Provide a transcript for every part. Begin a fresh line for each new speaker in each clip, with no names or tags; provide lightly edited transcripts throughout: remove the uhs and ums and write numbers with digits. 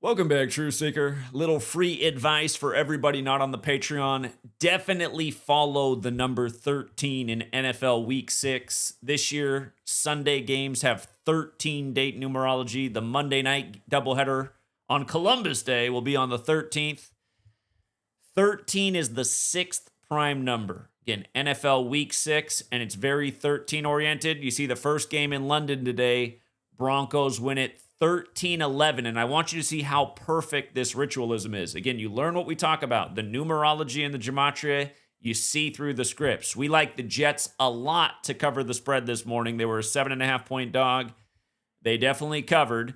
Welcome back, True Seeker. Little free advice for everybody not on the Patreon. Definitely follow the number 13 in NFL Week 6. This year, Sunday games have 13 date numerology. The Monday night doubleheader on Columbus Day will be on the 13th. 13 is the sixth prime number. Again, NFL Week 6, and it's very 13-oriented. You see the first game in London today. Broncos win it 13-11, and I want you to see how perfect this ritualism is. Again, you learn what we talk about, the numerology and the gematria. You see through the scripts. We like the Jets a lot to cover the spread this morning. They were a 7.5-point dog. They definitely covered,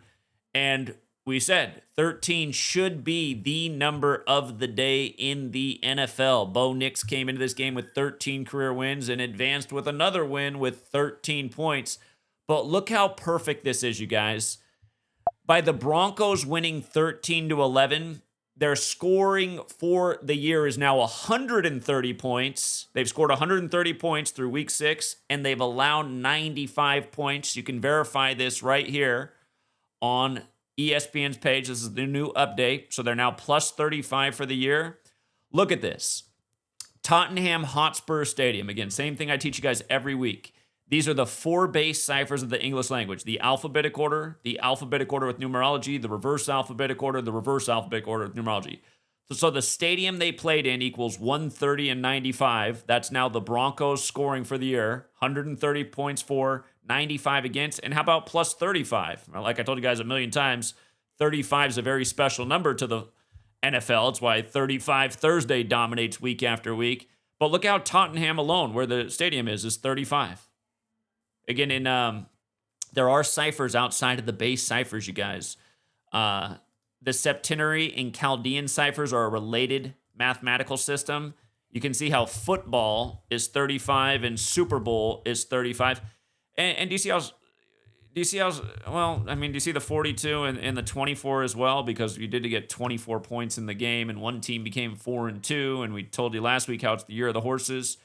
and we said 13 should be the number of the day in the NFL. Bo Nix came into this game with 13 career wins and advanced with another win with 13 points. But look how perfect this is, you guys. By the Broncos winning 13-11, their scoring for the year is now 130 points. They've scored 130 points through week 6, and they've allowed 95 points. You can verify this right here on ESPN's page. This is the new update. So they're now plus 35 for the year. Look at this. Tottenham Hotspur Stadium. Again, same thing I teach you guys every week. These are the 4 base ciphers of the English language. The alphabetic order with numerology, the reverse alphabetic order with numerology. So the stadium they played in equals 130 and 95. That's now the Broncos scoring for the year. 130 points for, 95 against. And how about plus 35? Like I told you guys a million times, 35 is a very special number to the NFL. It's why 35 Thursday dominates week after week. But look how Tottenham alone, where the stadium is 35. Again, there are ciphers outside of the base ciphers, you guys. The septenary and Chaldean ciphers are a related mathematical system. You can see how football is 35 and Super Bowl is 35. And do you see do you see the 42 and the 24 as well? Because you did get 24 points in the game, and one team became 4-2, and we told you last week how it's the year of the horses.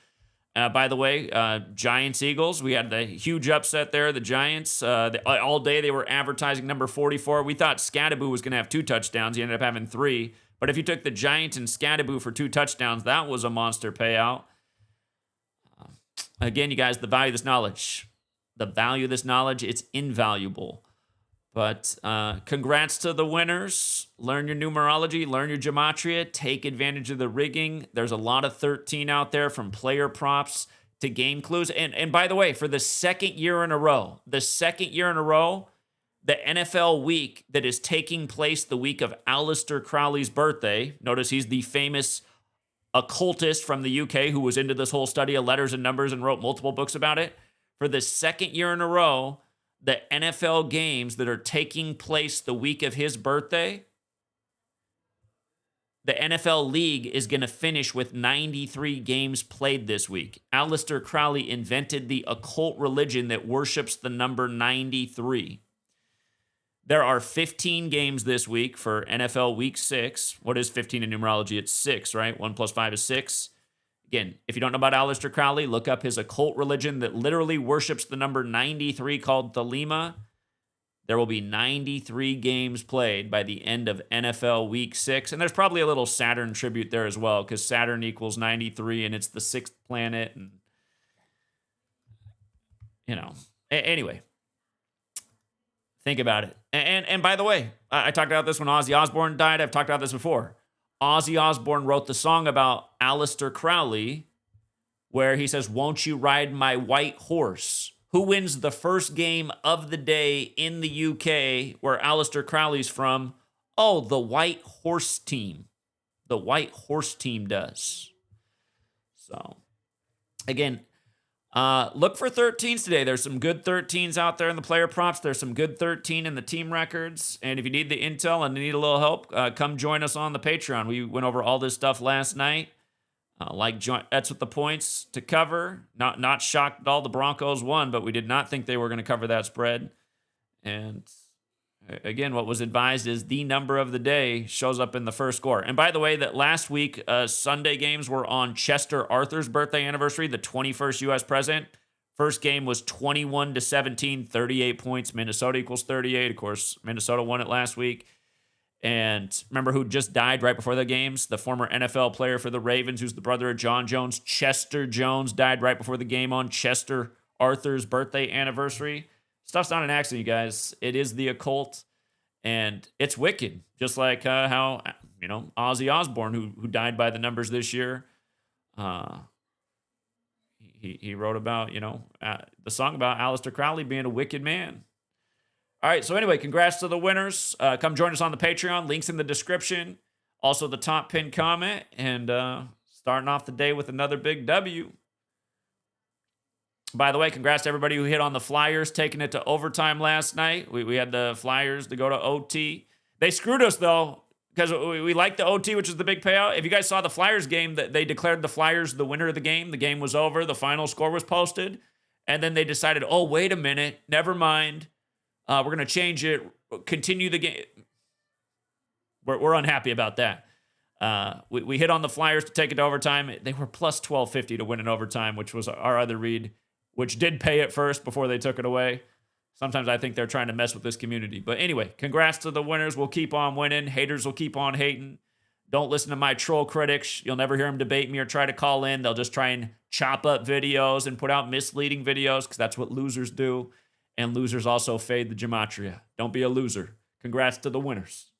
By the way, Giants-Eagles, we had the huge upset there. The Giants, all day they were advertising number 44. We thought Scadaboo was going to have 2 touchdowns. He ended up having 3. But if you took the Giants and Scadaboo for 2 touchdowns, that was a monster payout. Again, you guys, the value of this knowledge. The value of this knowledge, it's invaluable. But congrats to the winners. Learn your numerology, learn your gematria, take advantage of the rigging. There's a lot of 13 out there, from player props to game clues. And by the way, for the second year in a row, the NFL week that is taking place the week of Aleister Crowley's birthday. Notice he's the famous occultist from the UK who was into this whole study of letters and numbers and wrote multiple books about it. For the second year in a row, the NFL games that are taking place the week of his birthday, the NFL league is going to finish with 93 games played this week. Aleister Crowley invented the occult religion that worships the number 93. There are 15 games this week for NFL Week 6. What is 15 in numerology? It's 6, right? 1 plus 5 is 6. Again, if you don't know about Aleister Crowley, look up his occult religion that literally worships the number 93 called Thelema. There will be 93 games played by the end of NFL Week 6. And there's probably a little Saturn tribute there as well, because Saturn equals 93 and it's the 6th planet. And, anyway, think about it. And by the way, I talked about this when Ozzy Osbourne died. I've talked about this before. Ozzy Osbourne wrote the song about Aleister Crowley where he says, "Won't you ride my white horse?" Who wins the first game of the day in the UK where Aleister Crowley's from? Oh, the White Horse team. The White Horse team does. So, again, look for 13s today. There's some good 13s out there in the player props. There's some good 13 in the team records. And if you need the intel and need a little help, come join us on the Patreon. We went over all this stuff last night. That's with the points to cover. Not shocked at all the Broncos won, but we did not think they were going to cover that spread. And again, what was advised is the number of the day shows up in the first score. And by the way, that last week, Sunday games were on Chester Arthur's birthday anniversary, the 21st U.S. president. First game was 21-17, 38 points. Minnesota equals 38. Of course, Minnesota won it last week. And remember who just died right before the games? The former NFL player for the Ravens, who's the brother of John Jones. Chester Jones died right before the game on Chester Arthur's birthday anniversary. Stuff's not an accident, you guys. It is the occult, and it's wicked. Just like how, Ozzy Osbourne, who died by the numbers this year, he wrote about, the song about Aleister Crowley being a wicked man. All right, so anyway, congrats to the winners. Come join us on the Patreon. Links in the description. Also, the top pinned comment. And starting off the day with another big W. By the way, congrats to everybody who hit on the Flyers, taking it to overtime last night. We had the Flyers to go to OT. They screwed us, though, because we liked the OT, which is the big payout. If you guys saw the Flyers game, they declared the Flyers the winner of the game. The game was over. The final score was posted. And then they decided, oh, wait a minute. Never mind. We're going to change it, continue the game. We're unhappy about that. We hit on the Flyers to take it to overtime. They were plus 1250 to win in overtime, which was our other read, which did pay it first before they took it away. Sometimes I think they're trying to mess with this community. But anyway, congrats to the winners. We'll keep on winning. Haters will keep on hating. Don't listen to my troll critics. You'll never hear them debate me or try to call in. They'll just try and chop up videos and put out misleading videos because that's what losers do. And losers also fade the gematria. Don't be a loser. Congrats to the winners.